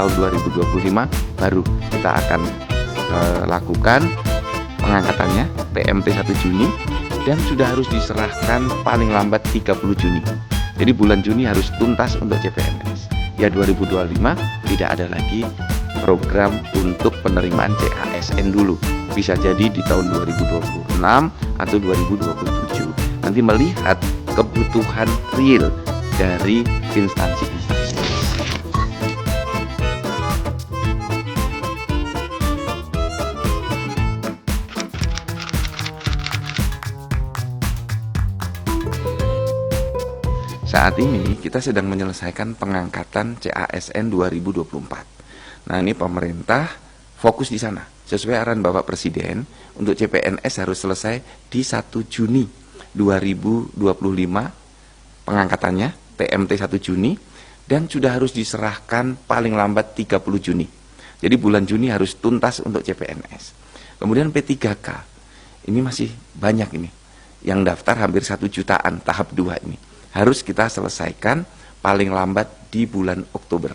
tahun 2025 baru kita akan lakukan pengangkatannya PMT 1 Juni dan sudah harus diserahkan paling lambat 30 Juni. Jadi bulan Juni harus tuntas untuk CPNS. Ya 2025 tidak ada lagi program untuk penerimaan CASN dulu. Bisa jadi di tahun 2026 atau 2027. Nanti melihat kebutuhan real dari instansi-instansi. Saat ini kita sedang menyelesaikan pengangkatan CASN 2024. Nah, ini pemerintah fokus di sana. Sesuai arahan Bapak Presiden, untuk CPNS harus selesai di 1 Juni 2025 pengangkatannya, PMT 1 Juni, dan sudah harus diserahkan paling lambat 30 Juni. Jadi bulan Juni harus tuntas untuk CPNS. Kemudian P3K, ini masih banyak ini. Yang daftar hampir 1 jutaan tahap 2 ini. Harus kita selesaikan paling lambat di bulan Oktober.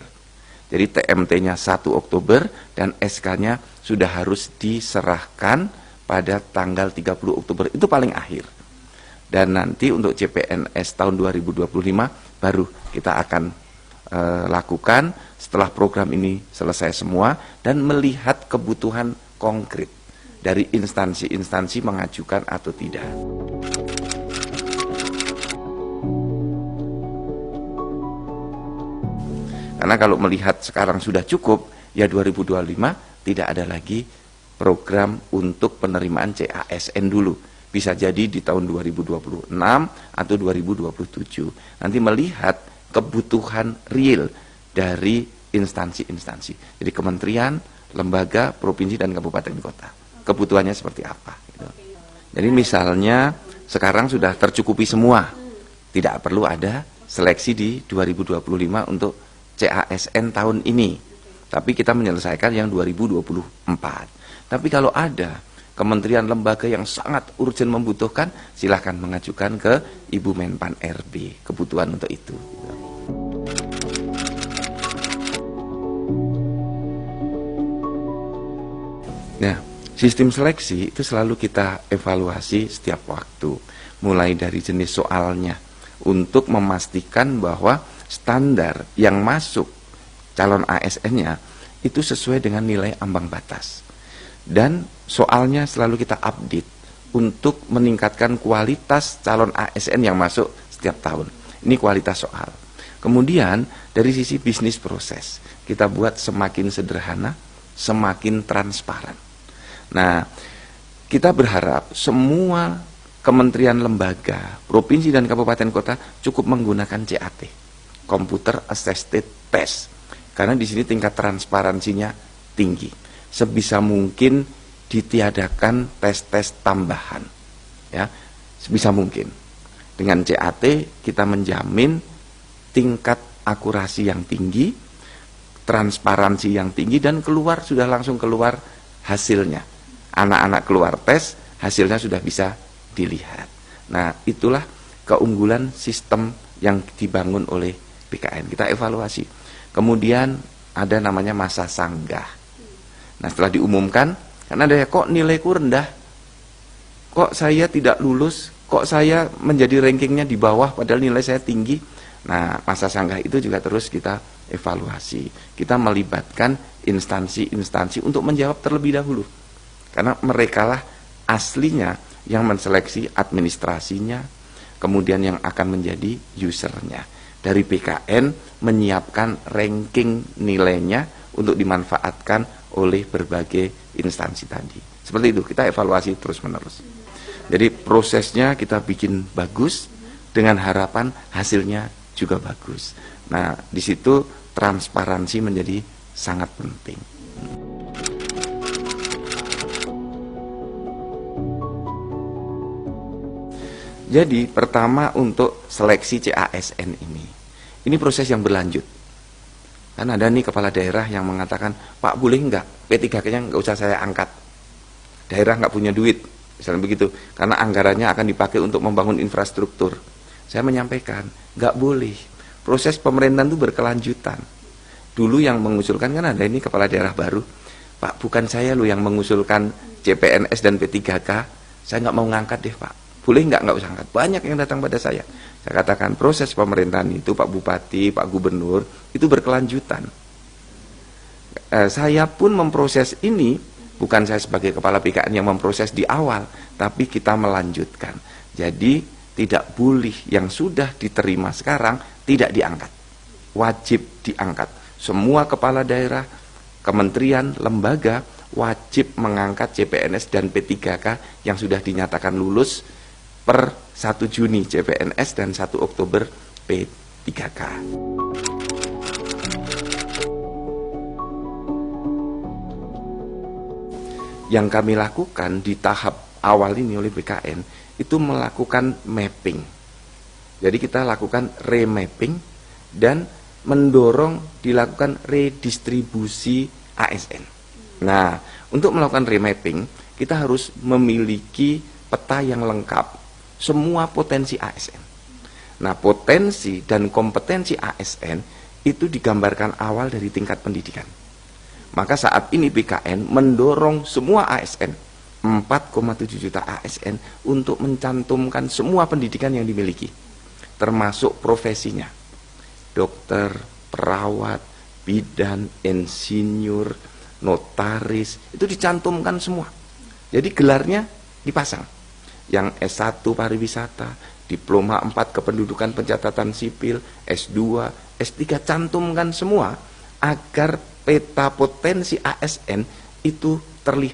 Jadi TMT-nya 1 Oktober dan SK-nya sudah harus diserahkan pada tanggal 30 Oktober. Itu paling akhir. Dan nanti untuk CPNS tahun 2025 baru kita akan lakukan setelah program ini selesai semua dan melihat kebutuhan konkret dari instansi-instansi mengajukan atau tidak. Karena kalau melihat sekarang sudah cukup, ya 2025 tidak ada lagi program untuk penerimaan CASN dulu. Bisa jadi di tahun 2026 atau 2027. Nanti melihat kebutuhan real dari instansi-instansi. Jadi kementerian, lembaga, provinsi, dan kabupaten kota. Kebutuhannya seperti apa. Gitu. Jadi misalnya sekarang sudah tercukupi semua. Tidak perlu ada seleksi di 2025 untuk CASN tahun ini, tapi kita menyelesaikan yang 2024. Tapi kalau ada kementerian lembaga yang sangat urgent membutuhkan, silahkan mengajukan ke Ibu Menpan RB kebutuhan untuk itu. Nah, sistem seleksi itu selalu kita evaluasi setiap waktu, mulai dari jenis soalnya, untuk memastikan bahwa standar yang masuk calon ASN-nya itu sesuai dengan nilai ambang batas. Dan soalnya selalu kita update untuk meningkatkan kualitas calon ASN yang masuk setiap tahun. Ini kualitas soal. Kemudian dari sisi bisnis proses, kita buat semakin sederhana, semakin transparan. Nah, kita berharap semua kementerian lembaga, provinsi dan kabupaten kota cukup menggunakan CAT. Computer Assisted Test, karena di sini tingkat transparansinya tinggi. Sebisa mungkin ditiadakan tes-tes tambahan, ya, sebisa mungkin. Dengan CAT kita menjamin tingkat akurasi yang tinggi, transparansi yang tinggi, dan sudah langsung keluar hasilnya. Anak-anak keluar tes, hasilnya sudah bisa dilihat. Nah, itulah keunggulan sistem yang dibangun oleh BKN. Kita evaluasi. Kemudian ada namanya masa sanggah. Nah, setelah diumumkan, kan ada ya, kok nilaiku rendah, kok saya tidak lulus, kok saya menjadi rankingnya di bawah padahal nilai saya tinggi. Nah, masa sanggah itu juga terus kita evaluasi. Kita melibatkan instansi-instansi untuk menjawab terlebih dahulu. Karena merekalah aslinya yang menseleksi administrasinya, kemudian yang akan menjadi usernya. Dari BKN menyiapkan ranking nilainya untuk dimanfaatkan oleh berbagai instansi tadi. Seperti itu, kita evaluasi terus-menerus. Jadi prosesnya kita bikin bagus dengan harapan hasilnya juga bagus. Nah, di situ transparansi menjadi sangat penting. Jadi pertama untuk seleksi CASN ini proses yang berlanjut. Kan ada nih kepala daerah yang mengatakan, Pak boleh nggak P3K-nya nggak usah saya angkat. Daerah nggak punya duit, misalnya begitu, karena anggarannya akan dipakai untuk membangun infrastruktur. Saya menyampaikan, nggak boleh. Proses pemerintahan itu berkelanjutan. Dulu yang mengusulkan kan ada ini kepala daerah baru, Pak, bukan saya loh yang mengusulkan CPNS dan P3K, saya nggak mau ngangkat deh Pak, boleh nggak usah angkat. Banyak yang datang pada saya katakan proses pemerintahan itu Pak Bupati, Pak Gubernur itu berkelanjutan. Saya pun memproses ini, bukan saya sebagai kepala BKN yang memproses di awal, tapi kita melanjutkan. Jadi tidak boleh yang sudah diterima sekarang tidak diangkat, wajib diangkat. Semua kepala daerah, kementerian, lembaga wajib mengangkat CPNS dan P3K yang sudah dinyatakan lulus per 1 Juni CPNS dan 1 Oktober P3K. Yang kami lakukan di tahap awal ini oleh BKN itu melakukan mapping. Jadi kita lakukan remapping dan mendorong dilakukan redistribusi ASN. Nah, untuk melakukan remapping kita harus memiliki peta yang lengkap semua potensi ASN. Nah, potensi dan kompetensi ASN itu digambarkan awal dari tingkat pendidikan. Maka saat ini BKN mendorong semua ASN, 4,7 juta ASN untuk mencantumkan semua pendidikan yang dimiliki, termasuk profesinya. Dokter, perawat, bidan, insinyur, notaris, itu dicantumkan semua. Jadi gelarnya dipasang. Yang S1 pariwisata, diploma 4 kependudukan pencatatan sipil, S2, S3 cantumkan semua agar peta potensi ASN itu terlihat